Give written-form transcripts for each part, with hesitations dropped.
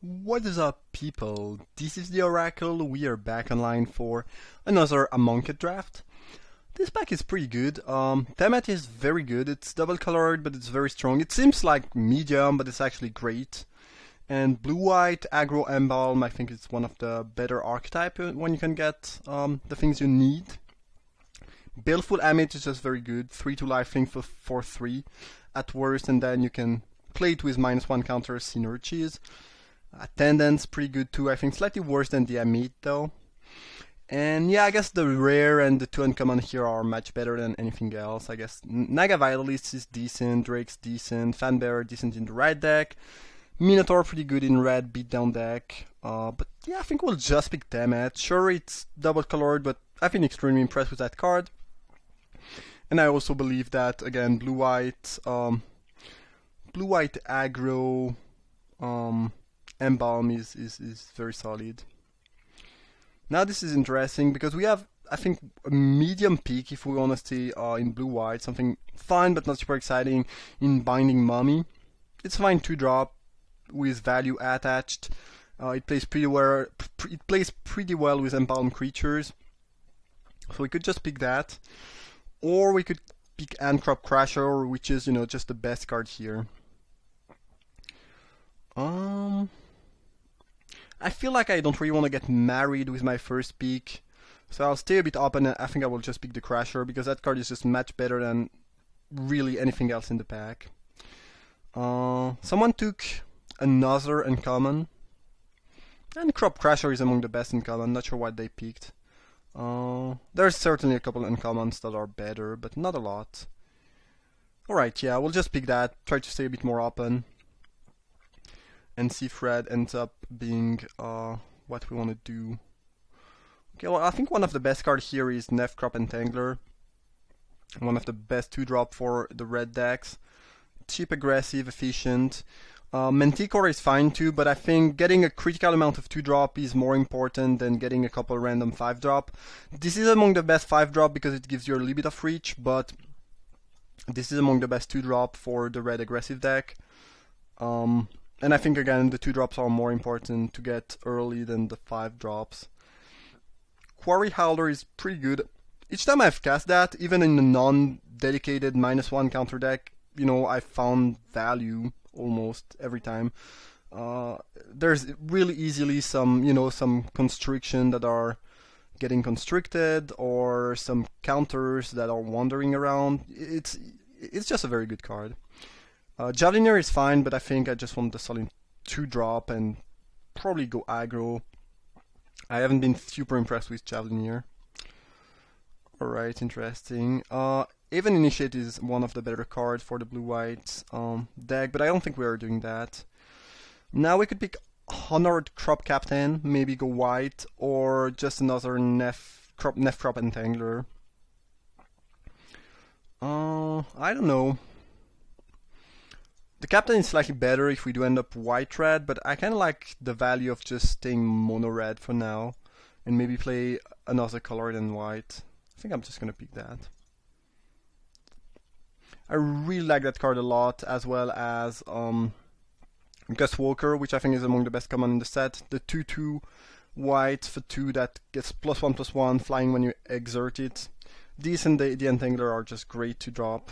What is up, people? This is the Oracle. We are back online for another Amonkhet draft. This pack is pretty good. Temet is very good. It's double colored, but it's very strong. It seems like medium, but it's actually great. And blue-white aggro embalm, I think it's one of the better archetype when you can get the things you need. Baleful Image is just very good. 3-2 lifelink for 3 at worst, and then you can play it with -1 counter synergies. Attendance pretty good too. I think slightly worse than the Amit though. And yeah, I guess the rare and the 2 uncommon here are much better than anything else. I guess Naga Vitalist is decent, Drake's decent, Fanbearer decent in the right deck, Minotaur pretty good in red beatdown deck. But yeah, I think we'll just pick Temet. Sure, it's double colored, but I've been extremely impressed with that card. And I also believe that again, blue-white aggro. Embalm is very solid. Now this is interesting because we have, I think, a medium peak if we want to stay in blue-white, something fun but not super exciting in Binding Mummy. It's fine 2-drop with value attached. It plays pretty well. It plays pretty well with Embalm creatures, so we could just pick that, or we could pick Ancrop Crasher, which is just the best card here. I feel like I don't really want to get married with my first pick, so I'll stay a bit open. I think I will just pick the Crasher because that card is just much better than really anything else in the pack. Someone took another uncommon, and Crop Crasher is among the best uncommon. Not sure what they picked. There's certainly a couple uncommons that are better, but not a lot. Alright, yeah, we'll just pick that, try to stay a bit more open, and see if red ends up being what we want to do. Okay, well, I think one of the best cards here is Crop Entangler. One of the best 2-drop for the red decks. Cheap, aggressive, efficient. Manticore is fine too, but I think getting a critical amount of 2-drop is more important than getting a couple random 5-drop. This is among the best 5-drop because it gives you a little bit of reach, but this is among the best 2-drop for the red aggressive deck. And I think again the 2-drops are more important to get early than the 5-drops. Quarry Howler is pretty good. Each time I've cast that, even in a non-dedicated -1 counter deck, I found value almost every time. There's really easily some constriction that are getting constricted, or some counters that are wandering around. It's just a very good card. Javelineer is fine, but I think I just want the solid 2-drop and probably go aggro. I haven't been super impressed with Javelineer. Alright, interesting. Even Initiate is one of the better cards for the blue-white deck, but I don't think we are doing that. Now we could pick Honored Crop Captain, maybe go white, or just another Crop Entangler. I don't know. The Captain is slightly better if we do end up white-red, but I kind of like the value of just staying mono-red for now, and maybe play another color than white. I think I'm just going to pick that. I really like that card a lot, as well as Gus Walker, which I think is among the best common in the set. The 2-2 white for 2 that gets +1/+1 flying when you exert it. These and the Entangler are just great to drop.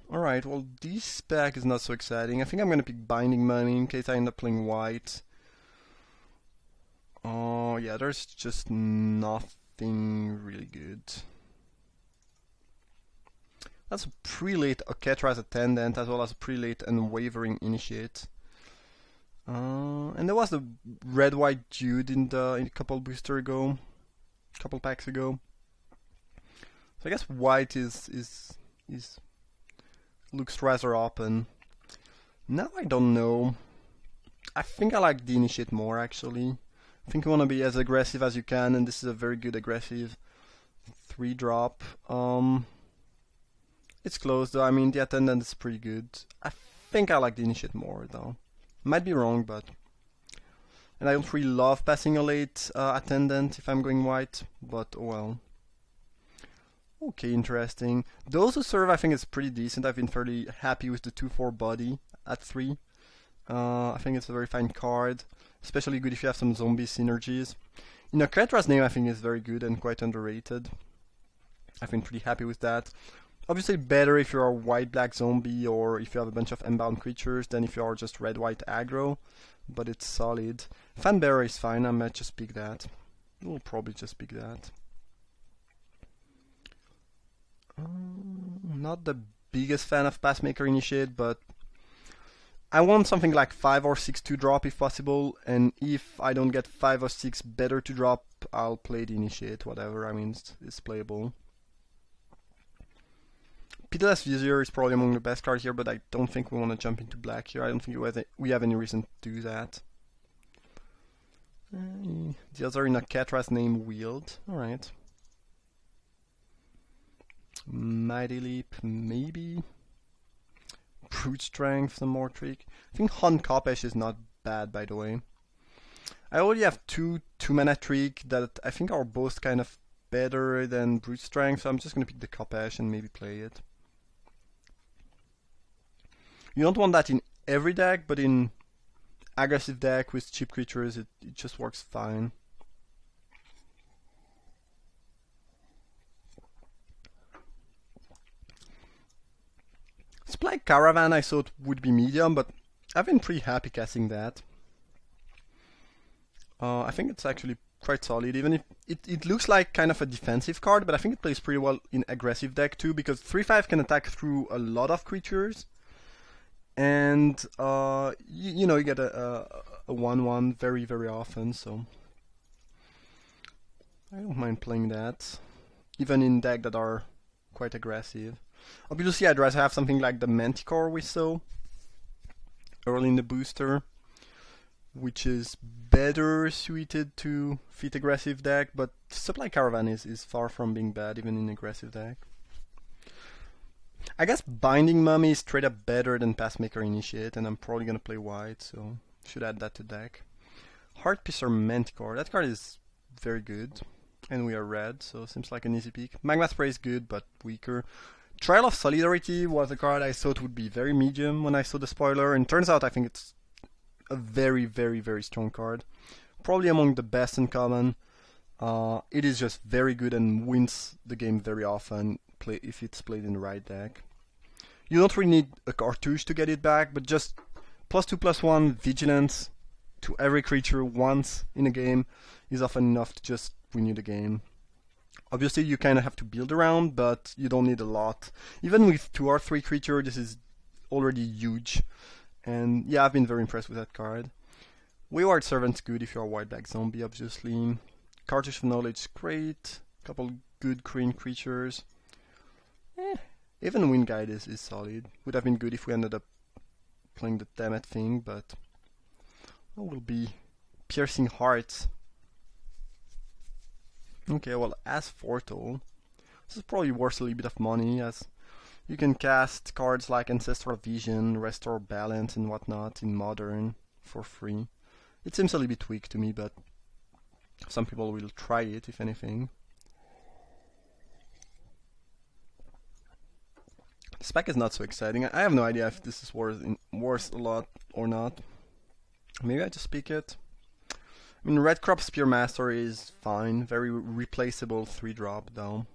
Alright, well, this pack is not so exciting. I think I'm gonna pick Binding Money in case I end up playing white. Oh, yeah, there's just nothing really good. That's a Prelate Oketra's Attendant, as well as a Prelate Unwavering Initiate. And there was the red-white Dude in a couple packs ago. So I guess white is looks rather open. Now I don't know. I think I like the Initiate more actually. I think you want to be as aggressive as you can, and this is a very good aggressive 3-drop. It's close though. I mean, the Attendant is pretty good. I think I like the Initiate more though. Might be wrong, but... And I don't really love passing a late Attendant if I'm going white, but oh well. Okay, interesting. Those who serve, I think, is pretty decent. I've been fairly happy with the 2-4 body at 3. I think it's a very fine card, especially good if you have some zombie synergies. In a Ketra's name, I think is very good and quite underrated. I've been pretty happy with that. Obviously better if you're a white-black zombie or if you have a bunch of M-bound creatures than if you are just red-white aggro, but it's solid. Fanbearer is fine, I might just pick that. We'll probably just pick that. Not the biggest fan of Passmaker Initiate, but I want something like 5 or 6 to drop if possible, and if I don't get 5 or 6 better to drop, I'll play the Initiate, whatever, I mean, it's playable. Pitiless Vizier is probably among the best cards here, but I don't think we want to jump into black here. I don't think we have any reason to do that. The other in a Ketra's name, Wield. Alright. Mighty Leap, maybe. Brute Strength, some more trick. I think Han Kopesh is not bad, by the way. I already have two mana trick that I think are both kind of better than Brute Strength, so I'm just gonna pick the Kopesh and maybe play it. You don't want that in every deck, but in aggressive deck with cheap creatures, it just works fine. Supply Caravan I thought would be medium, but I've been pretty happy casting that. I think it's actually quite solid, even if it looks like kind of a defensive card, but I think it plays pretty well in aggressive deck too, because 3/5 can attack through a lot of creatures. And you know, you get a 1/1 very, very often, so I don't mind playing that, even in decks that are quite aggressive. Obviously, I'd rather have something like the Manticore we saw early in the booster, which is better suited to fit aggressive deck, but Supply Caravan is far from being bad, even in aggressive deck. I guess Binding Mummy is straight up better than Passmaker Initiate, and I'm probably gonna play white, so should add that to deck. Heartpiercer Manticore, that card is very good, and we are red, so seems like an easy pick. Magma Spray is good, but weaker. Trial of Solidarity was a card I thought would be very medium when I saw the spoiler, and turns out I think it's a very, very, very strong card. Probably among the best in common. It is just very good and wins the game very often if it's played in the right deck. You don't really need a cartouche to get it back, but just +2/+1 vigilance to every creature once in a game is often enough to just win you the game. Obviously you kind of have to build around, but you don't need a lot. Even with 2 or 3 creatures, this is already huge. And yeah, I've been very impressed with that card. Wayward Servant's good if you're a white-black zombie, obviously. Cartouche of Knowledge, great. Couple good green creatures. Even Wind Guide is solid. Would have been good if we ended up playing the Dammit thing, but it will be Piercing Hearts. Okay, well, as Fortal, this is probably worth a little bit of money, as you can cast cards like Ancestral Vision, Restore Balance, and whatnot in Modern for free. It seems a little bit weak to me, but some people will try it, if anything. This pack is not so exciting. I have no idea if this is worth a lot or not. Maybe I just pick it. I mean, Red Crop Spearmaster is fine. Very replaceable 3-drop, though.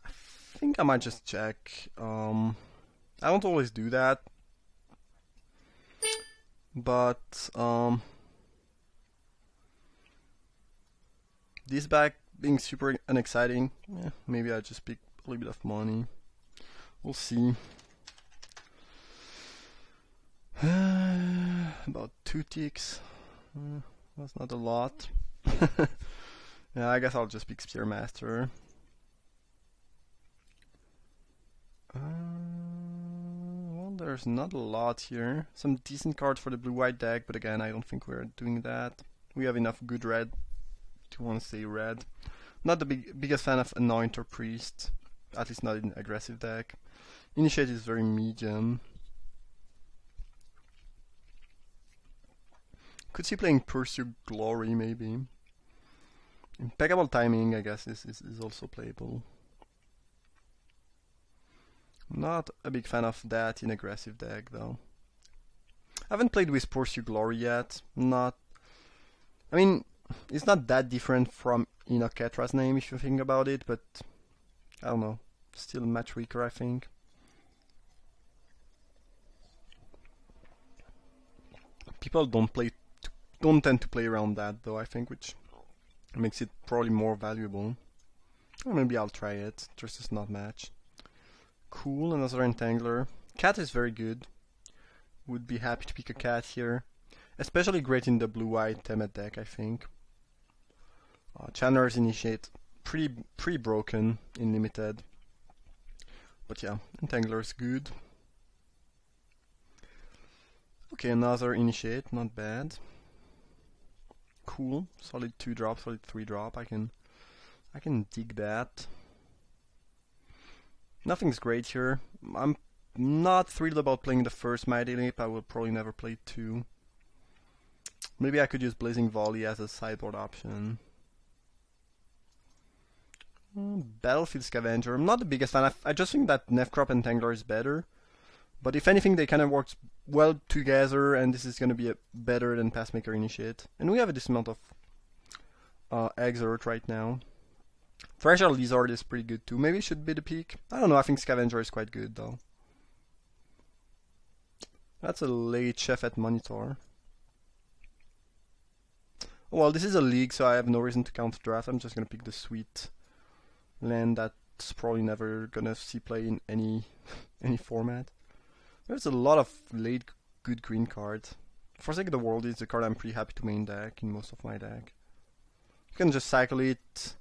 I think I might just check. I don't always do that. But, this back being super unexciting, maybe I just pick a little bit of money. We'll see. About 2 ticks. That's not a lot. Yeah, I guess I'll just pick Spearmaster. Well, there's not a lot here. Some decent cards for the blue-white deck, but again, I don't think we're doing that. We have enough good red to want to stay red. Not the biggest fan of Anointer Priest, at least not in aggressive deck. Initiate is very medium. Could see playing Pursue Glory, maybe. Impeccable Timing, I guess, is also playable. Not a big fan of that in aggressive deck, though. I haven't played with Pursue Glory yet. Not. I mean, it's not that different from Amonkhet's name if you think about it, but I don't know. Still much weaker, I think. People don't tend to play around that though, I think, which makes it probably more valuable. Or maybe I'll try it. Just is not match. Cool, another Entangler. Cat is very good. Would be happy to pick a cat here. Especially great in the blue-white Temet deck, I think. Channeler's Initiate, pretty broken in limited. But yeah, Entangler is good. Okay, another Initiate, not bad. Cool, solid 2-drop, solid 3-drop. I can dig that. Nothing's great here. I'm not thrilled about playing the first Mighty Leap. I will probably never play 2. Maybe I could use Blazing Volley as a sideboard option. Battlefield Scavenger. I'm not the biggest fan. I just think that Nefcrop and Tangler is better. But if anything, they kind of work well together, and this is going to be better than Passmaker Initiate. And we have a decent amount of Exert right now. Treasure Lizard is pretty good too. Maybe it should be the peak. I don't know, I think Scavenger is quite good though. That's a late Chef at Monitor. Well, this is a league, so I have no reason to counter draft. I'm just gonna pick the sweet land that's probably never gonna see play in any format. There's a lot of late good green cards. Forsake the World is the card I'm pretty happy to main deck in most of my deck. You can just cycle it,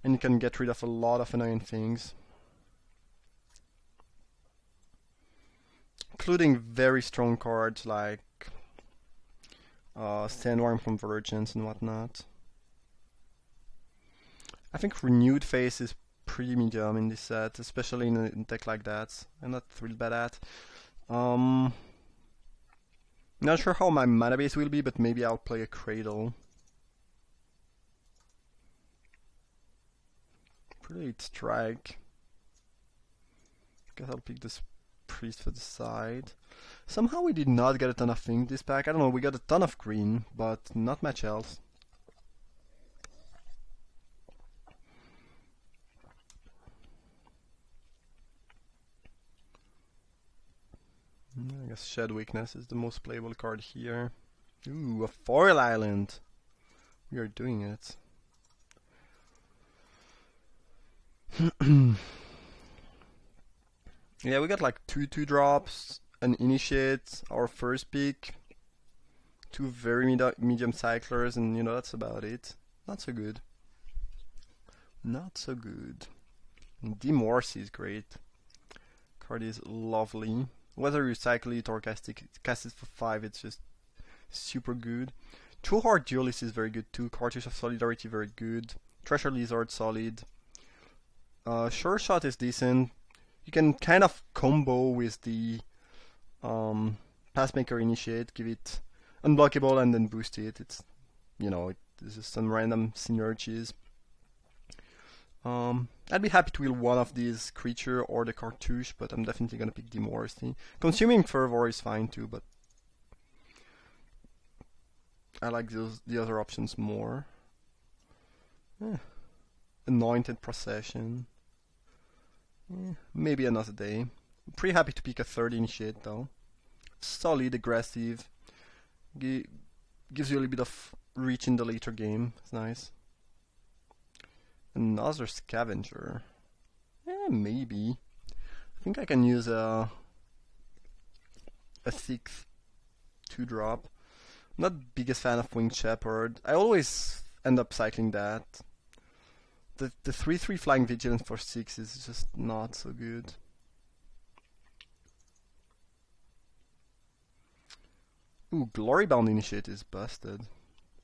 and you can get rid of a lot of annoying things. Including very strong cards like Sandworm Convergence and whatnot. I think Renewed Face is pretty medium in this set, especially in a deck like that. I'm not thrilled by that. Not sure how my mana base will be, but maybe I'll play a Cradle. Pretty strike. Guess I'll pick this Priest for the side. Somehow we did not get a ton of things this pack. I don't know, we got a ton of green, but not much else. I guess Shed Weakness is the most playable card here. Ooh, a Foil Island! We are doing it. Yeah, we got like 2/2-drops, an Initiate, our first pick, 2 very medium cyclers, and you know, that's about it. Not so good. Not so good. Demorse is great. Card is lovely. Whether you cycle it or cast it for 5, it's just super good. True Heart Duelist is very good too. Cartouche of Solidarity very good. Treasure Lizard solid. Sure Shot is decent. You can kind of combo with the Passmaker Initiate, give it unblockable and then boost it. It's, you know, this is some random synergies. I'd be happy to wheel one of these creature or the Cartouche, but I'm definitely gonna pick Demorse. Consuming Fervor is fine too, but I like the other options more. Anointed Procession. Maybe another day. I'm pretty happy to pick a third Initiate though. Solid, aggressive. Gives you a little bit of reach in the later game. It's nice. Another Scavenger. Maybe. I think I can use a 6th 2-drop. Not the biggest fan of Winged Shepherd. I always end up cycling that. The 3/3 Flying Vigilance for 6 is just not so good. Ooh, Glorybound Initiate is busted.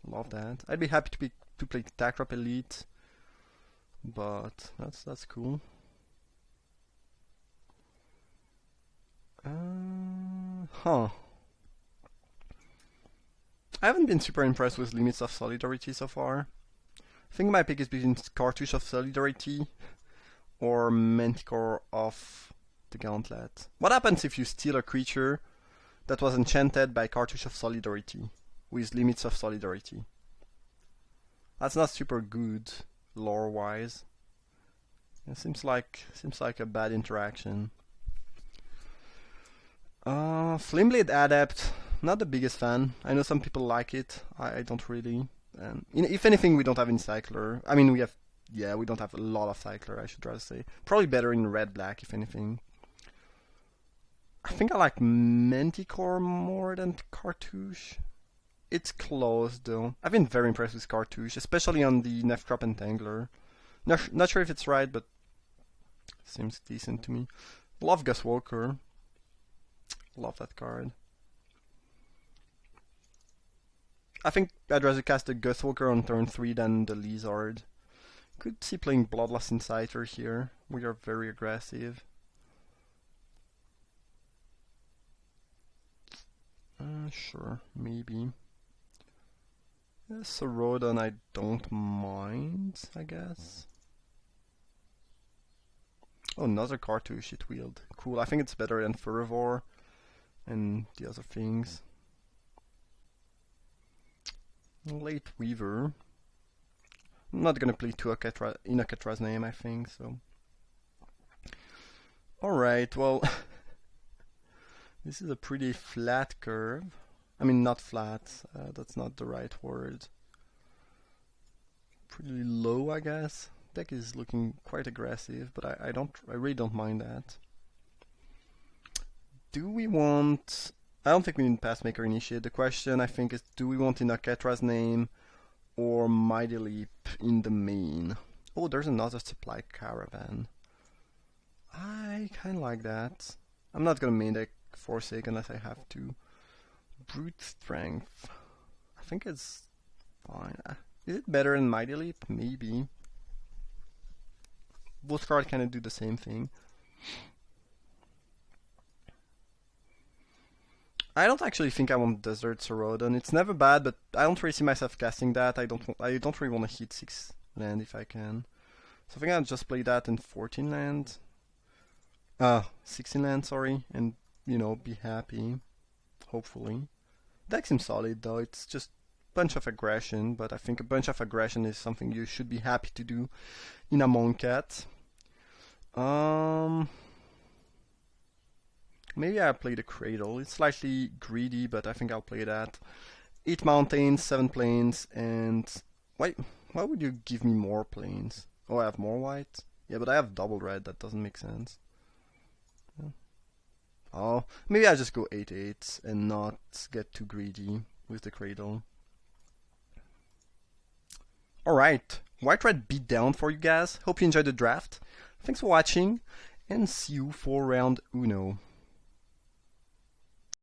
Love that. I'd be happy to play Takrop Elite, but that's cool. I haven't been super impressed with Limits of Solidarity so far. I think my pick is between Cartouche of Solidarity or Manticore of the Gauntlet. What happens if you steal a creature, that was enchanted by Cartouche of Solidarity, with Limits of Solidarity. That's not super good, lore-wise. It seems like a bad interaction. Flameblade Adept, not the biggest fan. I know some people like it. I don't really. If anything, we don't have any cycler. I mean, we don't have a lot of cycler, I should rather say. Probably better in red-black, if anything. I think I like Manticore more than Cartouche. It's close, though. I've been very impressed with Cartouche, especially on the Nefcrop Entangler. Not sure if it's right, but seems decent to me. Love Gus Walker. Love that card. I think I'd rather cast the Gus Walker on turn 3 than the Lizard. Could see playing Bloodlust Inciter here. We are very aggressive. Sure, maybe. Sarodon I don't mind, I guess. Oh, another Cartouche it wheeled. Cool, I think it's better than Fervor and the other things. Late Weaver. I'm not gonna play Inaketra's name, I think, so. Alright, well, this is a pretty flat curve. I mean, not flat, that's not the right word. Pretty low, I guess. Deck is looking quite aggressive, but I really don't mind that. Do we want... I don't think we need Passmaker Initiate. The question, I think, is do we want Inaketra's name or Mighty Leap in the main? Oh, there's another Supply Caravan. I kinda like that. I'm not gonna main deck Forsake unless I have to. Brute Strength. I think it's fine. Is it better than Mighty Leap? Maybe. Both cards kind of do the same thing. I don't actually think I want Desert Sarodon. It's never bad, but I don't really see myself casting that. I don't really want to hit 6 land if I can. So I think I'll just play that in 14 land. 16 land, sorry, and be happy. Hopefully. Deck seems solid though. It's just a bunch of aggression, but I think a bunch of aggression is something you should be happy to do in Amonkhet. Maybe I'll play the Cradle. It's slightly greedy, but I think I'll play that. 8 mountains, 7 plains, and... Why would you give me more plains? Oh, I have more white? Yeah, but I have double red. That doesn't make sense. Yeah. Oh, maybe I'll just go 8/8 and not get too greedy with the Cradle. Alright, white-red beat down for you guys. Hope you enjoyed the draft. Thanks for watching, and see you for round uno.